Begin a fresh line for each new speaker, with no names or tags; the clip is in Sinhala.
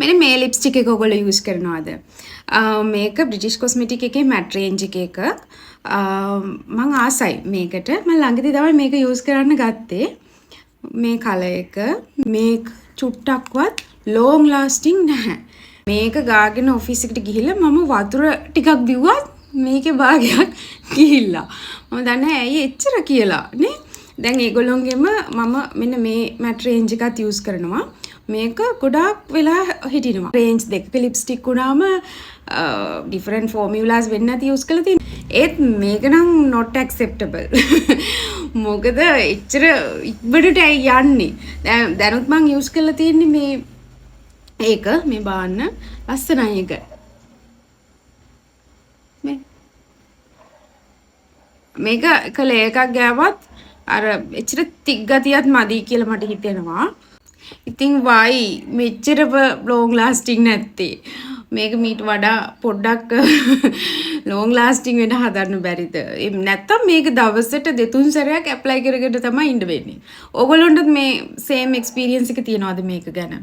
මෙන්න මේ ලිප්ස්ටික් එක ඔයගොල්ලෝ යූස් කරනවාද? මේක බ්‍රිටිෂ් කොස්මෙටික් එකේ මැට් රේන්ජ් එකක මම ආසයි මේකට. මම ළඟදී තමයි මේක යූස් කරන්න ගත්තේ. මේ කලර් එක මේක චුට්ටක්වත් ලොන්గ్ ලාස්ටිං නැහැ. මේක ගාගෙන ඔෆිස් එකට ගිහිල්ලා මම වතුර ටිකක් බිව්වත් මේකේ භාගයක් ගිහිල්ලා. මම දන්නේ ඇයි එච්චර කියලා නේ. දැන් ඒගොල්ලොන්ගෙම මම මෙන්න මේ මැට් රේන්ජ් එකත් යූස් කරනවා. මේක ගොඩාක් වෙලා හිටිනවා. රේන්ජ් දෙකක ලිප්ස්ටික් උනාම ඩිෆරන්ට් ෆෝමියුලාස් වෙන්න නැති යූස් කරලා තියෙනවා. ඒත් මේක නම් not acceptable. මොකද එච්චර ඉක්මනට යන්නේ. දැනුත් මම යූස් කරලා තියෙන්නේ මේ ඒක මේ බාන්න ලස්සනයි එක. මේක කලේ එකක් ගෑවත් අර එච්චර තික් ගතියත් මදි කියලා මට හිතෙනවා. ඉතින් වයි මෙච්චර ලොන්గ్ ලාස්ටිං නැත්තේ. මේක මීට වඩා පොඩ්ඩක් ලොන්గ్ ලාස්ටිං වෙන්න හදන්න බැරිද? නැත්තම් මේක දවසට 2-3 සැරයක් ඇප්ලයි කරගෙන තමයි ඉන්න වෙන්නේ. ඕගොල්ලොන්ටත් මේ සේම් එක්ස්පීරියන්ස් එක තියනවාද මේක ගැන?